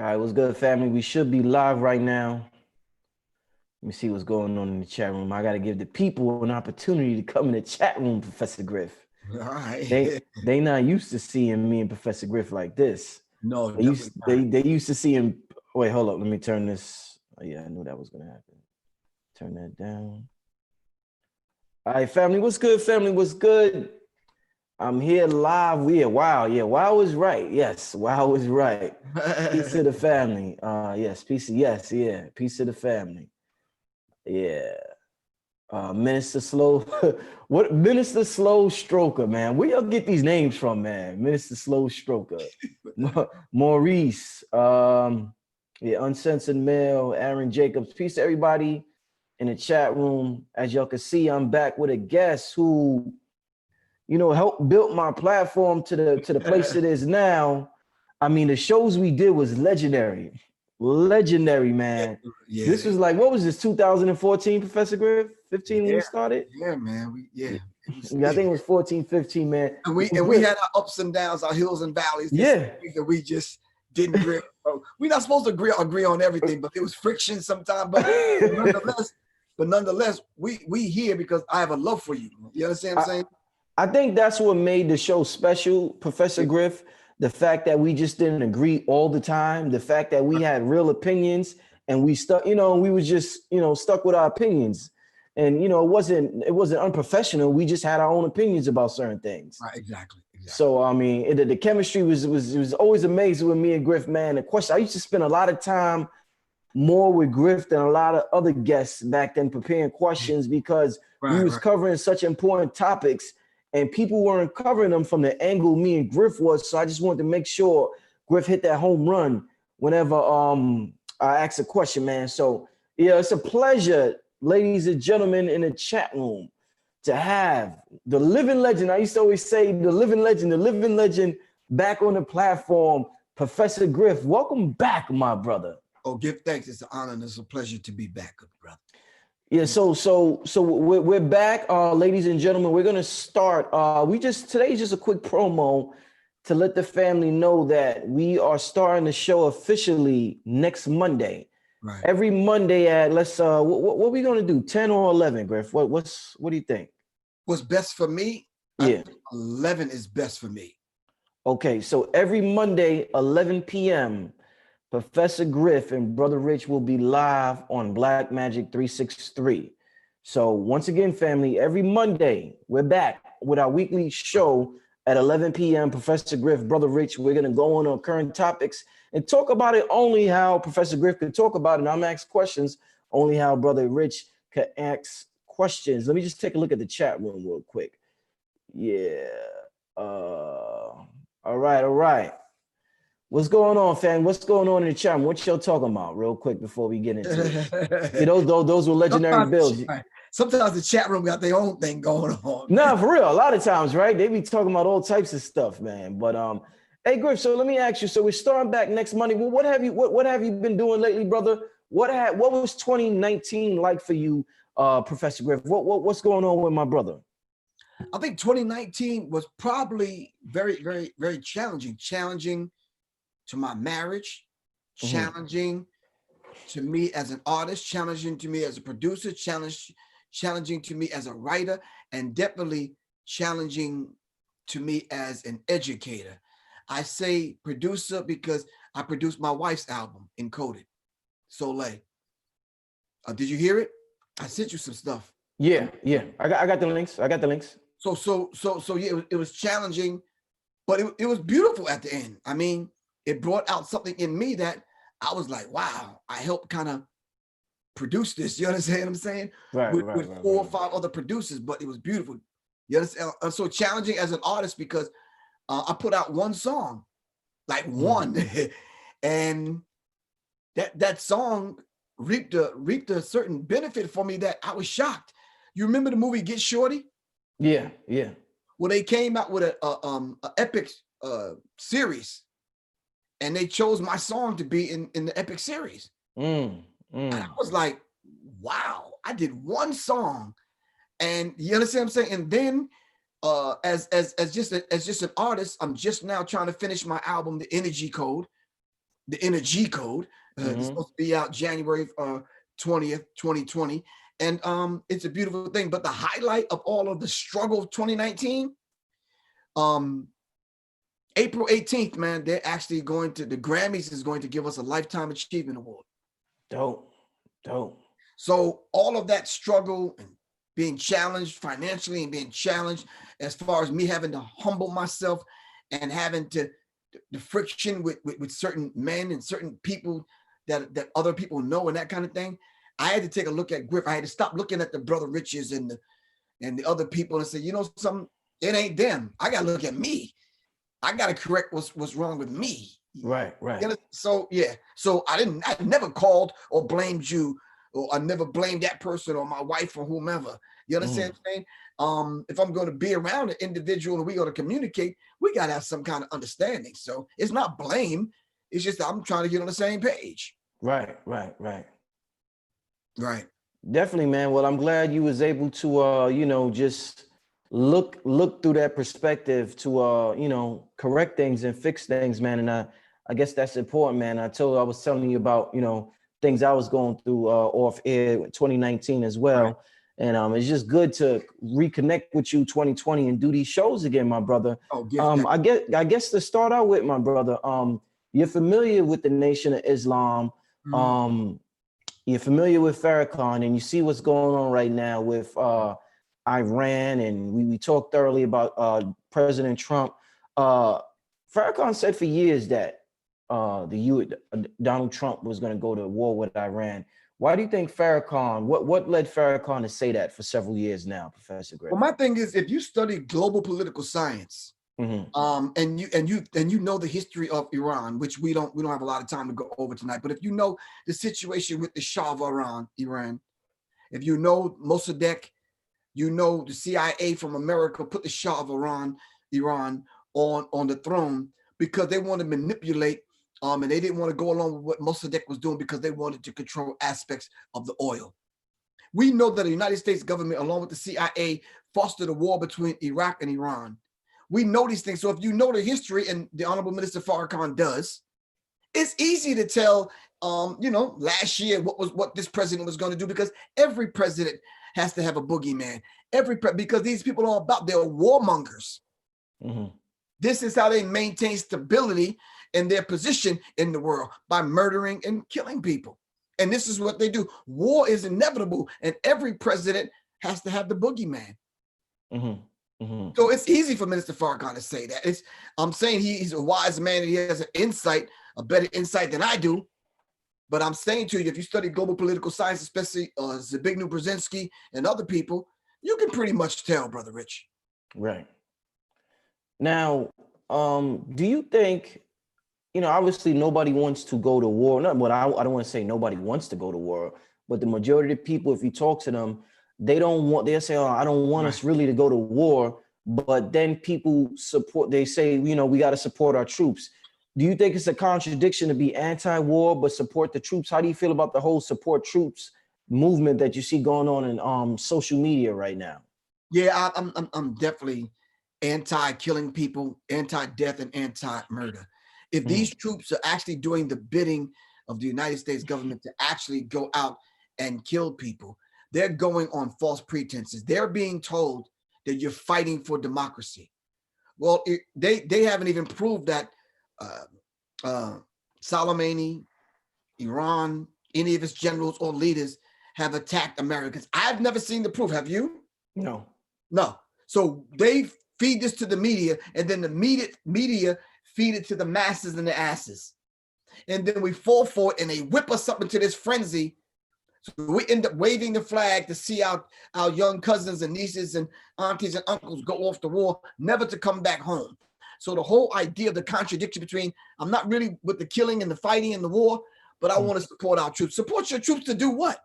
All right, what's good, family? We should be live right now. Let me see what's going on in the chat room. I got to give the people an opportunity to come in the chat room, Professor Griff. All right. They not used to seeing me and Professor Griff like this. No, They definitely used not. they used to see him. Wait, hold up. Let me turn this. Oh, yeah, I knew that was gonna happen. Turn that down. All right, family. What's good, family? What's good? I'm here live. Wow. Yeah, wow is right. Yes, wow is right. Peace to the family. Yes, peace. Yes, yeah. Peace to the family. Yeah. Minister Slow. What Minister Slow Stroker, man? Where y'all get these names from, man? Minister Slow Stroker. Maurice. Yeah, Uncensored Male, Aaron Jacobs. Peace to everybody in the chat room. As y'all can see, I'm back with a guest who, helped build my platform to the place it is now. I mean, the shows we did was legendary. Legendary, man. Yeah, This was like, what was this, 2014, Professor Griff? 15 when we started? yeah, man. Yeah, I think it was 14, 15, man. And It was we good. had our ups and downs, our hills and valleys. This Yeah. that we just didn't agree. We're not supposed to agree on everything, but there was friction sometimes. But nonetheless, we here because I have a love for you. You understand what I'm saying? I think that's what made the show special, Professor Griff. The fact that we just didn't agree all the time, the fact that we had real opinions and we stuck, we was just, stuck with our opinions. And it wasn't unprofessional. We just had our own opinions about certain things. Right, exactly. So I mean, the chemistry was always amazing with me and Griff, man. The question, I used to spend a lot of time more with Griff than a lot of other guests back then preparing questions because we was covering such important topics and people weren't covering them from the angle me and Griff was. So I just wanted to make sure Griff hit that home run whenever I asked a question, man. So yeah, it's a pleasure, ladies and gentlemen in the chat room, to have the living legend. I used to always say the living legend back on the platform, Professor Griff. Welcome back, my brother. Oh, give thanks. It's an honor and it's a pleasure to be back, brother. Yeah, so we're back, ladies and gentlemen. We're gonna start. Today's just a quick promo to let the family know that we are starting the show officially next Monday. Right. Every Monday at what are we gonna do? 10 or 11, Griff? What do you think? What's best for me? Yeah, 11 is best for me. Okay, so every Monday, 11 p.m. Professor Griff and Brother Rich will be live on Black Magic 363. So once again, family, every Monday, we're back with our weekly show at 11 p.m. Professor Griff, Brother Rich, we're going to go on current topics and talk about it only how Professor Griff could talk about it. And I'm going to ask questions only how Brother Rich could ask questions. Let me just take a look at the chat room real quick. Yeah. All right. What's going on, fam? What's going on in the chat? What y'all talking about real quick before we get into it? See, those were legendary bills. Sometimes the chat room got their own thing going on. No, for real. A lot of times, right? They be talking about all types of stuff, man. But hey, Griff, so let me ask you. So we're starting back next Monday. Well, what have you been doing lately, brother? What was 2019 like for you, Professor Griff? What's going on with my brother? I think 2019 was probably very, very, very challenging. Challenging to my marriage, challenging to me as an artist, challenging to me as a producer, challenging to me as a writer, and definitely challenging to me as an educator. I say producer because I produced my wife's album, Encoded, Soleil. Did you hear it? I sent you some stuff. Yeah. I got the links. So yeah, it was challenging, but it was beautiful at the end. I mean, it brought out something in me that I was like, wow, I helped kind of produce this. You understand what I'm saying? With 4 or 5 other producers, but it was beautiful. You understand? So challenging as an artist because I put out one song, like one, and that song reaped a certain benefit for me that I was shocked. You remember the movie Get Shorty? Yeah. Well, they came out with a epic series. And they chose my song to be in the epic series. And I was like, wow, I did one song. And you understand what I'm saying? And then as just an artist, I'm just now trying to finish my album, The Energy Code. the Energy Code. It's supposed to be out January 20th, 2020. And it's a beautiful thing. But the highlight of all of the struggle of 2019, April 18th, man, they're actually going to, the Grammys is going to give us a Lifetime Achievement Award. Dope, dope. So all of that struggle and being challenged financially and being challenged as far as me having to humble myself and having to, the friction with certain men and certain people that other people know and that kind of thing. I had to take a look at Griff. I had to stop looking at the Brother Riches and the other people and say, you know, something, it ain't them. I got to look at me. I got to correct what's wrong with me. Right. You know? So, yeah. So I never called or blamed you, or I never blamed that person or my wife or whomever. You understand what I'm saying? If I'm going to be around an individual and we're going to communicate, we got to have some kind of understanding. So it's not blame. It's just that I'm trying to get on the same page. Right. Definitely, man. Well, I'm glad you was able to, just look through that perspective to, correct things and fix things, man. And I guess that's important, man. I was telling you about, things I was going through off air in 2019 as well. Right. And it's just good to reconnect with you 2020 and do these shows again, my brother. I guess to start out with, my brother, you're familiar with the Nation of Islam. You're familiar with Farrakhan, and you see what's going on right now with Iran. And we talked thoroughly about President Trump. Farrakhan said for years that Donald Trump was going to go to war with Iran. Why do you think Farrakhan, what led Farrakhan to say that for several years now, Professor Griff? Well, my thing is, if you study global political science, and you know the history of Iran, which we don't have a lot of time to go over tonight, but if you know the situation with the Shah of Iran, if you know Mossadegh, you know the CIA from America put the Shah of Iran on the throne because they want to manipulate. And they didn't want to go along with what Mossadegh was doing because they wanted to control aspects of the oil. We know that the United States government, along with the CIA, fostered a war between Iraq and Iran. We know these things. So if you know the history, and the Honorable Minister Farrakhan does, it's easy to tell, last year what this president was going to do, because every president has to have a boogeyman. Because these people are they're warmongers. This is how they maintain stability in their position in the world, by murdering and killing people. And this is what they do. War is inevitable, and every president has to have the boogeyman. So it's easy for Minister Farrakhan to say that. I'm saying he's a wise man and he has an insight, a better insight than I do. But I'm saying to you, if you study global political science, especially Zbigniew Brzezinski and other people, you can pretty much tell, Brother Rich. Right. Now, do you think, obviously nobody wants to go to war. I don't want to say nobody wants to go to war, but the majority of the people, if you talk to them, they'll say, oh, I don't want us really to go to war. But then people they say, we got to support our troops. Do you think it's a contradiction to be anti-war but support the troops? How do you feel about the whole support troops movement that you see going on in social media right now? Yeah, I'm definitely anti-killing people, anti-death, and anti-murder. If these troops are actually doing the bidding of the United States government to actually go out and kill people, they're going on false pretenses. They're being told that you're fighting for democracy. Well, they haven't even proved that Soleimani, Iran, any of its generals or leaders have attacked Americans. I've never seen the proof. Have you? No. So they feed this to the media, and then the media feed it to the masses and the asses. And then we fall for it, and they whip us up into this frenzy. So we end up waving the flag to see our young cousins and nieces and aunties and uncles go off to war, never to come back home. So the whole idea of the contradiction between, I'm not really with the killing and the fighting and the war, but I want to support our troops. Support your troops to do what?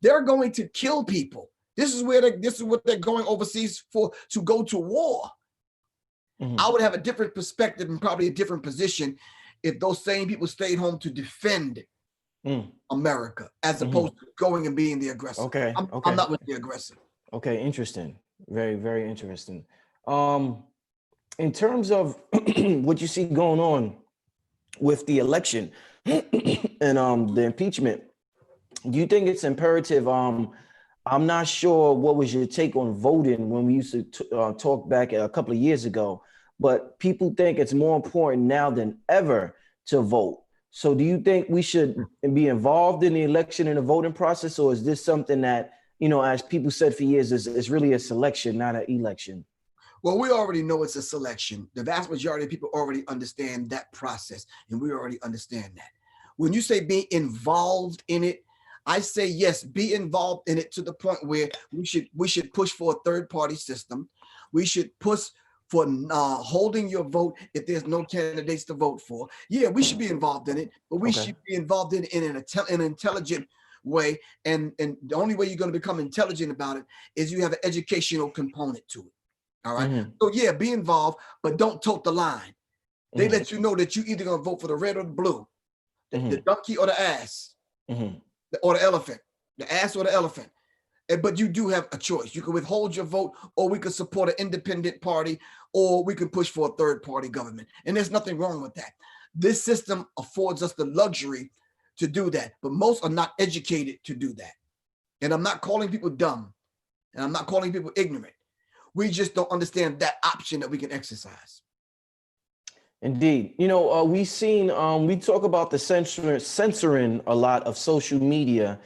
They're going to kill people. This is what they're going overseas for, to go to war. I would have a different perspective and probably a different position if those same people stayed home to defend America, as opposed to going and being the aggressor. Okay. I'm not with the aggressor. Okay, interesting. Very, very interesting. In terms of what you see going on with the election and the impeachment. Do you think it's imperative? I'm not sure what was your take on voting when we used to talk back a couple of years ago, but people think it's more important now than ever to vote. So do you think we should be involved in the election and the voting process, or is this something that, as people said for years, is really a selection, not an election? Well, we already know it's a selection. The vast majority of people already understand that process, and we already understand that. When you say be involved in it, I say yes, be involved in it to the point where we should push for a third-party system. We should push for holding your vote if there's no candidates to vote for. Yeah, we should be involved in it, but we should be involved in it in an intelligent way. And the only way you're going to become intelligent about it is you have an educational component to it. All right. Mm-hmm. So yeah, be involved, but don't tote the line. They let you know that you either gonna vote for the red or the blue, the donkey or the ass, or the elephant, the ass or the elephant. But you do have a choice. You can withhold your vote, or we could support an independent party, or we can push for a third party government. And there's nothing wrong with that. This system affords us the luxury to do that, but most are not educated to do that. And I'm not calling people dumb, and I'm not calling people ignorant. We just don't understand that option that we can exercise. Indeed. We've seen, we talk about the censoring a lot of social media,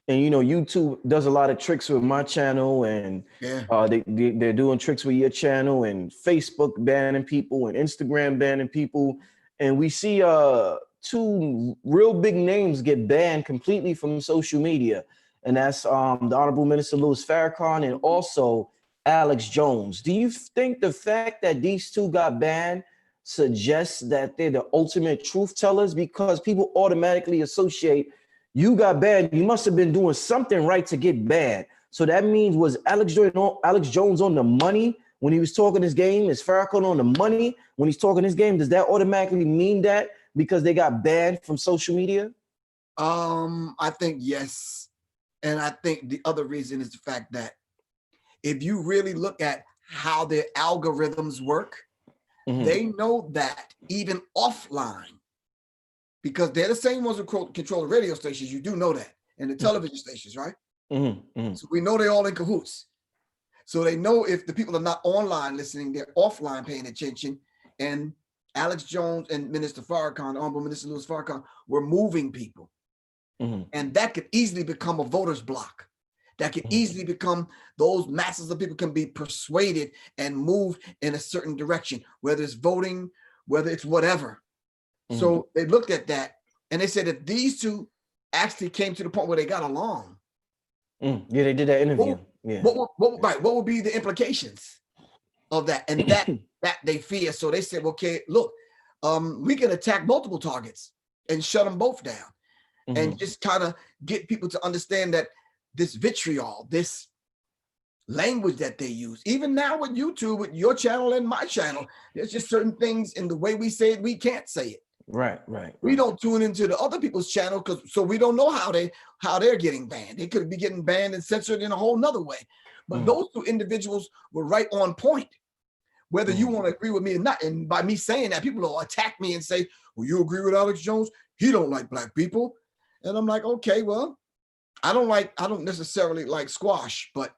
and, YouTube does a lot of tricks with my channel, and they're doing tricks with your channel, and Facebook banning people and Instagram banning people. And we see two real big names get banned completely from social media. And that's the Honorable Minister Louis Farrakhan and also Alex Jones. Do you think the fact that these two got banned suggests that they're the ultimate truth tellers? Because people automatically associate, you got banned, you must have been doing something right to get banned. So that means, was Alex Jones on the money when he was talking his game? Is Farrakhan on the money when he's talking his game? Does that automatically mean that because they got banned from social media? I think yes. And I think the other reason is the fact that if you really look at how their algorithms work, they know that even offline, because they're the same ones who control the radio stations, you do know that, and the television stations, right? So we know they're all in cahoots. So they know if the people are not online listening, they're offline paying attention. And Alex Jones and Minister Farrakhan, Honorable Minister Louis Farrakhan, were moving people. And that could easily become a voter's block. That could easily become, those masses of people can be persuaded and moved in a certain direction, whether it's voting, whether it's whatever. So they looked at that and they said that these two actually came to the point where they got along. Yeah, they did that interview. What would be the implications of that? And that they fear. So they said, okay, look, we can attack multiple targets and shut them both down and just kind of get people to understand that this vitriol, this language that they use, even now with YouTube, with your channel and my channel, there's just certain things in the way we say it, we can't say it. Right. We don't tune into the other people's channel so we don't know how they're getting banned. They could be getting banned and censored in a whole nother way. But those two individuals were right on point, whether you want to agree with me or not. And by me saying that, people will attack me and say, well, you agree with Alex Jones? He don't like black people. And I'm like, okay, well, I don't necessarily like squash, but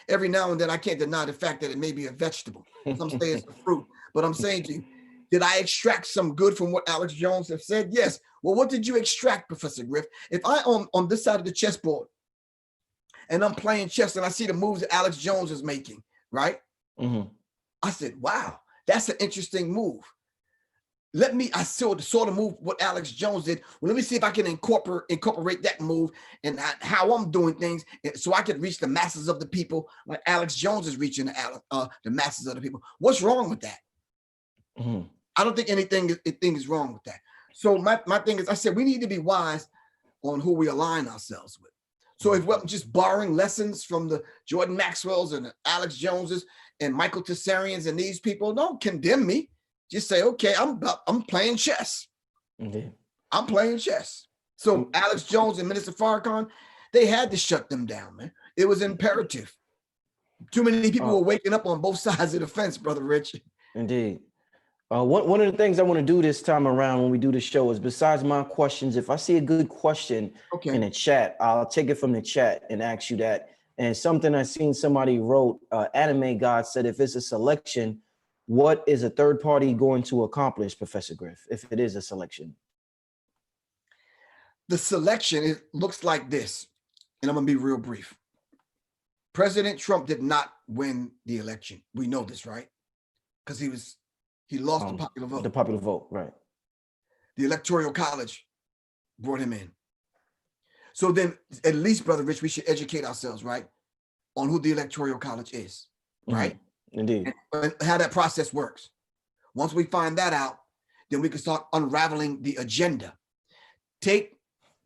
every now and then I can't deny the fact that it may be a vegetable. Some say it's a fruit, but I'm saying to you, did I extract some good from what Alex Jones have said? Yes. Well, what did you extract, Professor Griff? If I on this side of the chessboard and I'm playing chess and I see the moves that Alex Jones is making, right? I said, wow, that's an interesting move. I saw the move what Alex Jones did. Well, let me see if I can incorporate that move and how I'm doing things, so I can reach the masses of the people like Alex Jones is reaching the masses of the people. What's wrong with that? I don't think anything is wrong with that. So my thing is, I said we need to be wise on who we align ourselves with. So if we're just borrowing lessons from the Jordan Maxwells and the Alex Joneses and Michael Tessarians and these people, don't condemn me. Just say, okay, I'm playing chess. I'm playing chess. So Alex Jones and Minister Farrakhan, they had to shut them down, man. It was imperative. Too many people were waking up on both sides of the fence, Brother Rich. Indeed. One of the things I want to do this time around when we do the show is, besides my questions, if I see a good question in Okay. the chat, I'll take it from the chat and ask you that. And something I seen somebody wrote, Anime God said, if it's a selection, what is a third party going to accomplish, Professor Griff, if it is a selection? The selection, it looks like this, and I'm gonna be real brief. President Trump did not win the election. We know this, right? Because he lost the popular vote. The popular vote, right. The Electoral College brought him in. So then, at least, Brother Rich, we should educate ourselves, right, on who the Electoral College is, right? Mm-hmm. Indeed. And how that process works. Once we find that out, then we can start unraveling the agenda. Take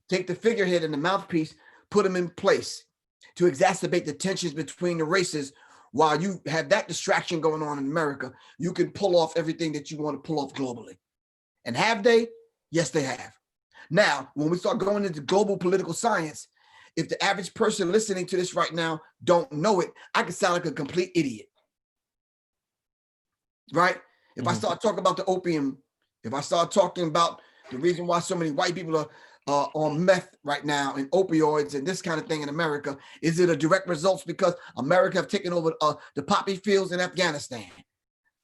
the figurehead and the mouthpiece, put them in place to exacerbate the tensions between the races. While you have that distraction going on in America, you can pull off everything that you want to pull off globally. And have they? Yes, they have. Now, when we start going into global political science, if the average person listening to this right now don't know it, I can sound like a complete idiot. Right? If I start talking about the opium, if I start talking about the reason why so many white people are on meth right now and opioids and this kind of thing in America, is it a direct result because America have taken over the poppy fields in Afghanistan?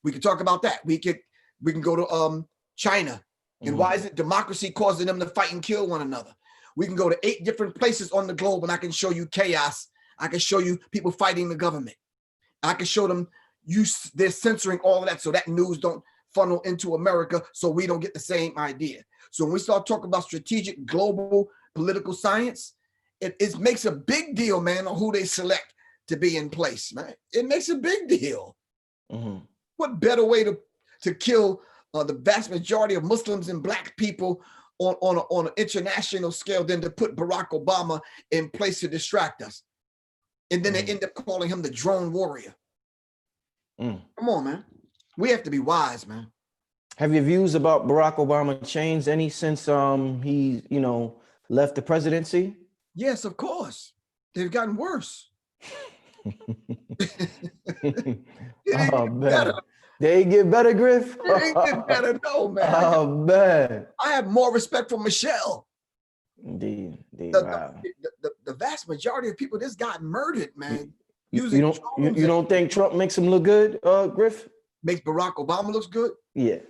We can talk about that. We can go to China, and why is it democracy causing them to fight and kill one another? We can go to 8 different places on the globe, and I can show you chaos. I can show you people fighting the government. I can show them they're censoring all of that so that news don't funnel into America, so we don't get the same idea. So when we start talking about strategic global political science, it makes a big deal, man, on who they select to be in place, man. It makes a big deal. What better way to kill the vast majority of Muslims and Black people on an international scale than to put Barack Obama in place to distract us? And then they end up calling him the drone warrior. Come on, man. We have to be wise, man. Have your views about Barack Obama changed any since he, left the presidency? Yes, of course. They've gotten worse. Oh, man. They get better, Griff? They get better, no, man. Oh, man. I have more respect for Michelle. Indeed. Wow. The vast majority of people just got murdered, man. You don't think Trump makes him look good, Griff? Makes Barack Obama looks good? Yeah.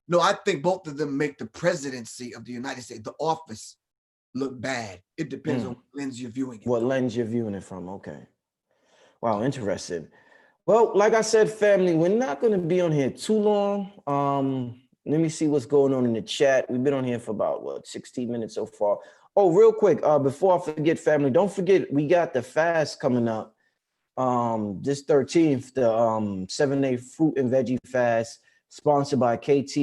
No, I think both of them make the presidency of the United States, the office, look bad. It depends on what lens you're viewing it. What lens you're viewing it from, okay. Wow, interesting. Well, like I said, family, we're not going to be on here too long. Let me see what's going on in the chat. We've been on here for about, 16 minutes so far. Oh, real quick, before I forget, family, don't forget, we got the fast coming up. This 13th, the 7-day fruit and veggie fast, sponsored by KT,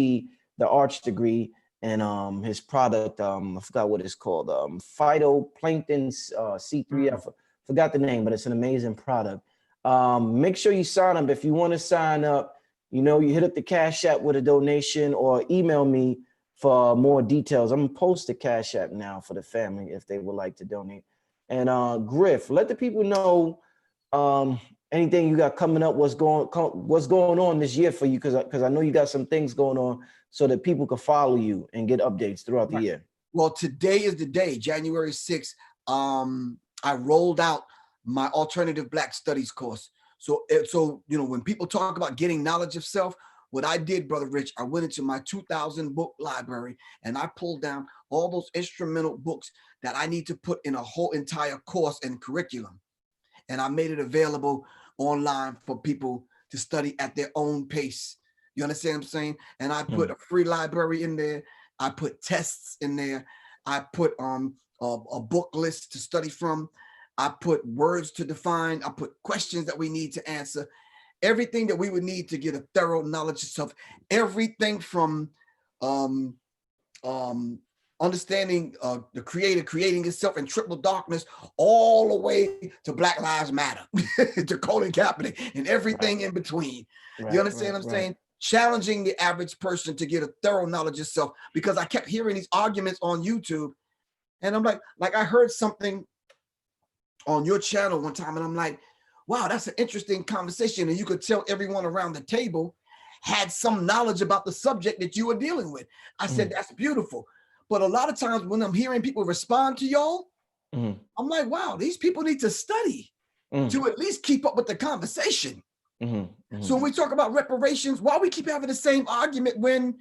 the Arch Degree, and his product, I forgot what it's called, phytoplankton C3. I forgot the name, but it's an amazing product. Make sure you sign up. If you want to sign up, you hit up the Cash App with a donation or email me for more details. I'm gonna post the Cash App now for the family if they would like to donate. And Griff, let the people know anything you got coming up, what's going on this year for you, because I know you got some things going on so that people can follow you and get updates throughout the year. Well, today is the day, January 6th. I rolled out my alternative Black studies course. So when people talk about getting knowledge of self, what I did, Brother Rich, I went into my 2,000 book library and I pulled down all those instrumental books that I need to put in a whole entire course and curriculum. And I made it available online for people to study at their own pace. You understand what I'm saying? And I put a free library in there. I put tests in there. I put a book list to study from. I put words to define. I put questions that we need to answer. Everything that we would need to get a thorough knowledge of self. Everything from understanding the creator creating himself in triple darkness, all the way to Black Lives Matter, to Colin Kaepernick, and everything in between. You understand what I'm saying? Challenging the average person to get a thorough knowledge of self, because I kept hearing these arguments on YouTube, and I'm like I heard something on your channel one time, and I'm like, wow, that's an interesting conversation, and you could tell everyone around the table had some knowledge about the subject that you were dealing with. I said, that's beautiful. But a lot of times when I'm hearing people respond to y'all, I'm like, wow, these people need to study to at least keep up with the conversation. So when we talk about reparations, why we keep having the same argument when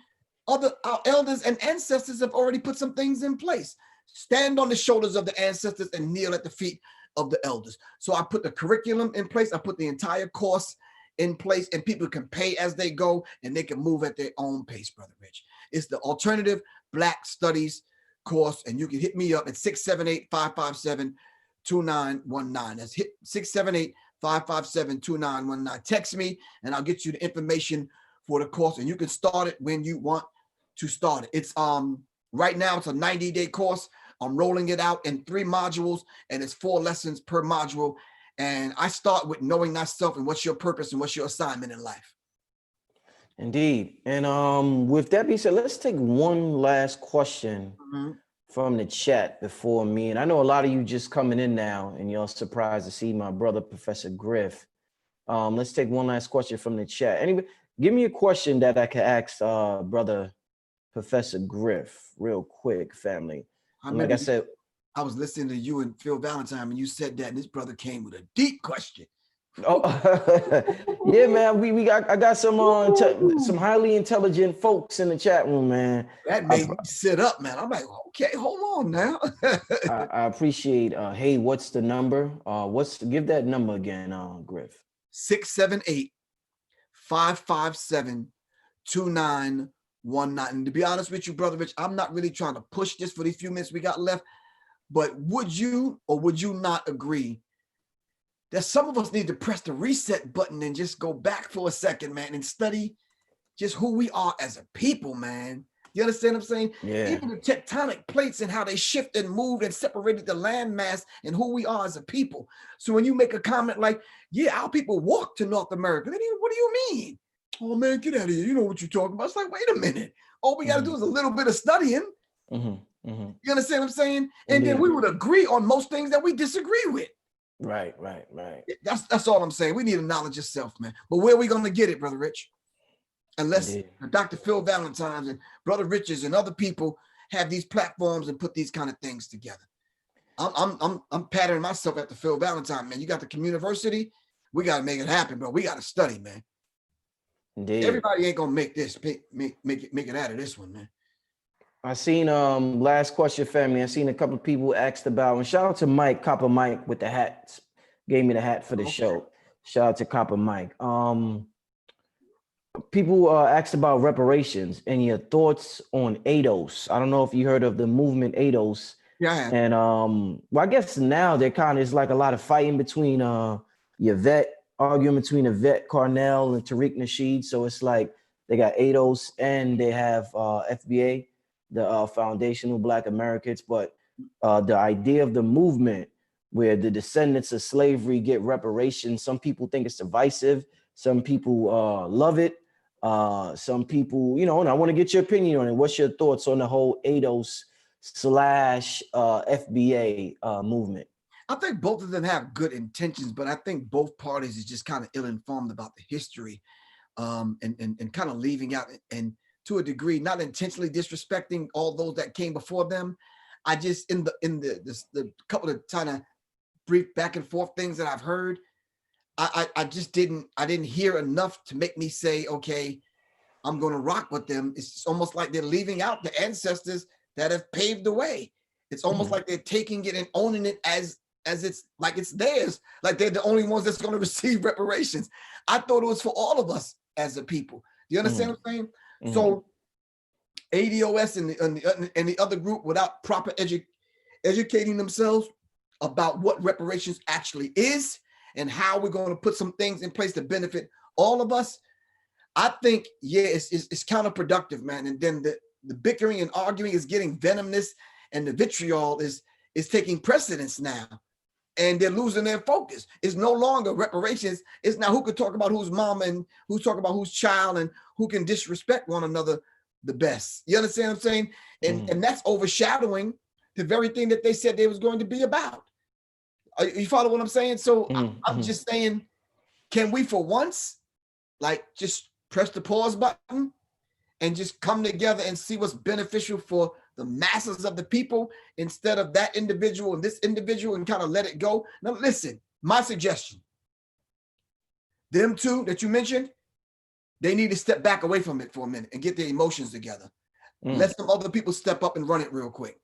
our elders and ancestors have already put some things in place? Stand on the shoulders of the ancestors and kneel at the feet of the elders. So I put the curriculum in place. I put the entire course in place, and people can pay as they go and they can move at their own pace, Brother Rich. It's the Alternative Black Studies course, and you can hit me up at 678-557-2919. That's hit 678-557-2919. Text me and I'll get you the information for the course, and you can start it when you want to start it. It's right now it's a 90-day course. I'm rolling it out in 3 modules, and it's 4 lessons per module. And I start with knowing thyself and what's your purpose and what's your assignment in life. Indeed. And with that being said, let's take one last question from the chat before me. And I know a lot of you just coming in now and you're surprised to see my brother, Professor Griff. Let's take one last question from the chat. Anybody, give me a question that I can ask brother Professor Griff real quick, family. Like I said, I was listening to you and Phil Valentine when you said that, and this brother came with a deep question. Oh, yeah, man. I got some highly intelligent folks in the chat room, man. That made me sit up, man. I'm like, okay, hold on now. I appreciate. Hey, what's the number? Give that number again, Griff. 678-557-2919. And to be honest with you, Brother Rich, I'm not really trying to push this for these few minutes we got left, but would you or would you not agree that some of us need to press the reset button and just go back for a second, man, and study just who we are as a people, man? You understand what I'm saying? Yeah. Even the tectonic plates and how they shift and moved and separated the landmass and who we are as a people. So when you make a comment like, yeah, our people walk to North America, then what do you mean? Oh, man, get out of here. You know what you're talking about. It's like, wait a minute. All we got to do is a little bit of studying. You understand what I'm saying? And then we would agree on most things that we disagree with. Right. That's all I'm saying. We need to knowledge yourself, man. But where are we going to get it, Brother Rich? Unless Dr. Phil Valentine's and Brother Richards and other people have these platforms and put these kind of things together. I'm patterning myself after Phil Valentine, man. You got the community. We got to make it happen, bro. We got to study, man. Indeed. Everybody ain't gonna make this make it out of this one, man. I seen last question, family. I seen a couple of people asked about, and shout out to Mike, Copper Mike with the hats, gave me the hat for the show. Shout out to Copper Mike. People asked about reparations and your thoughts on ADOS. I don't know if you heard of the movement ADOS. Yeah. And well, I guess now there kind of is like a lot of fighting between arguing between Yvette Carnell and Tariq Nasheed. So it's like they got ADOS and they have FBA, the Foundational Black Americans. But the idea of the movement where the descendants of slavery get reparations, some people think it's divisive. Some people love it. Some people, and I want to get your opinion on it. What's your thoughts on the whole ADOS / FBA movement? I think both of them have good intentions, but I think both parties is just kind of ill-informed about the history, and kind of leaving out, and to a degree, not intentionally disrespecting all those that came before them. I just in the couple of kind of brief back and forth things that I've heard, I just didn't hear enough to make me say, okay, I'm going to rock with them. It's almost like they're leaving out the ancestors that have paved the way. It's almost like they're taking it and owning it as it's like it's theirs, like they're the only ones that's going to receive reparations. I thought it was for all of us as a people. Do you understand what I'm saying? So ADOS and the other group, without proper educating themselves about what reparations actually is and how we're going to put some things in place to benefit all of us, I think, it's counterproductive, man. And then the bickering and arguing is getting venomous, and the vitriol is taking precedence now. And they're losing their focus. It's no longer reparations. It's now who can talk about whose mom and who's talking about whose child and who can disrespect one another the best. You understand what I'm saying? And that's overshadowing the very thing that they said they was going to be about. You follow what I'm saying? So I'm just saying, can we for once, like, just press the pause button and just come together and see what's beneficial for the masses of the people instead of that individual and this individual, and kind of let it go. Now, listen, my suggestion, them two that you mentioned, they need to step back away from it for a minute and get their emotions together. Let some other people step up and run it real quick.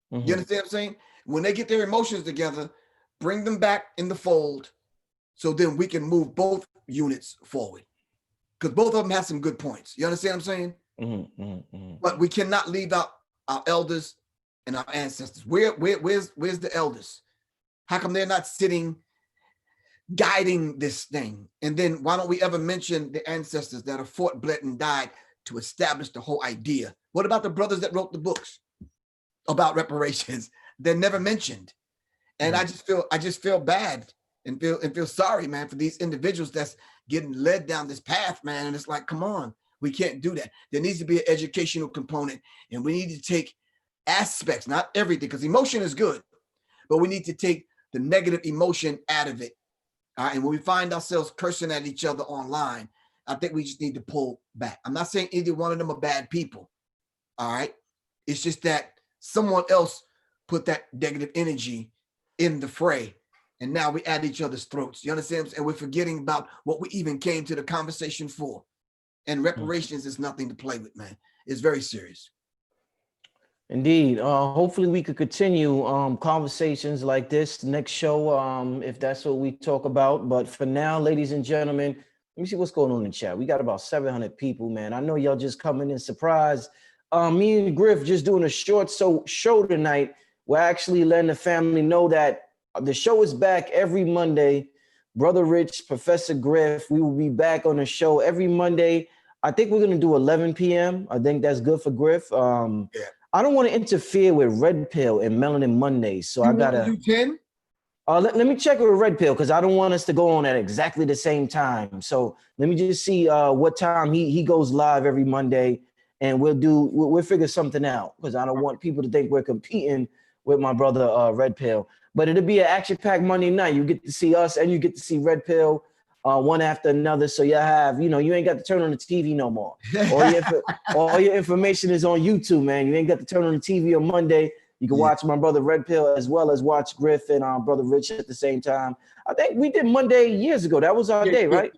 You understand what I'm saying? When they get their emotions together, bring them back in the fold so then we can move both units forward. Because both of them have some good points. You understand what I'm saying? But we cannot leave out our elders and our ancestors. Where's the elders? How come they're not sitting, guiding this thing? And then why don't we ever mention the ancestors that have fought, bled, and died to establish the whole idea? What about the brothers that wrote the books about reparations? They're never mentioned. And I just feel bad and feel sorry, man, for these individuals that's getting led down this path, man. And it's like, come on, we can't do that. There needs to be an educational component, and we need to take aspects, not everything, because emotion is good, but we need to take the negative emotion out of it. And when we find ourselves cursing at each other online, I think we just need to pull back. I'm not saying either one of them are bad people. All right. It's just that someone else put that negative energy in the fray, and now we at each other's throats. You understand? And we're forgetting about what we even came to the conversation for. And reparations is nothing to play with, man. It's very serious. Indeed. Hopefully we could continue conversations like this next show, if that's what we talk about. But for now, ladies and gentlemen, let me see what's going on in the chat. We got about 700 people, man. I know y'all just coming in surprised. Me and Griff just doing a short show tonight. We're actually letting the family know that the show is back every Monday. Brother Rich, Professor Griff, we will be back on the show every Monday. I think we're going to do 11 p.m. I think that's good for Griff. Yeah. I don't want to interfere with Red Pill and Melanin Mondays, so I gotta do 10. Let me check with Red Pill, because I don't want us to go on at exactly the same time. So let me just see what time he goes live every Monday, and we'll figure something out, because I don't want people to think we're competing with my brother Red Pill. But it'll be an action-packed Monday night. You get to see us and you get to see Red Pill one after another. So you have, you ain't got to turn on the TV no more. All your information is on YouTube, man. You ain't got to turn on the TV on Monday. You can watch my brother Red Pill as well as watch Griff and brother Rich at the same time. I think we did Monday years ago. That was our day, right?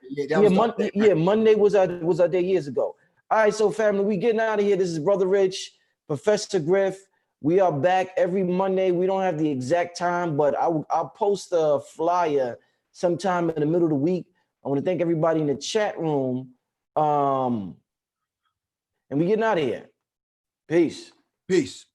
Monday was our day years ago. All right, so family, we getting out of here. This is Brother Rich, Professor Griff. We are back every Monday. We don't have the exact time, but I'll post a flyer sometime in the middle of the week. I want to thank everybody in the chat room. And we getting out of here. Peace. Peace.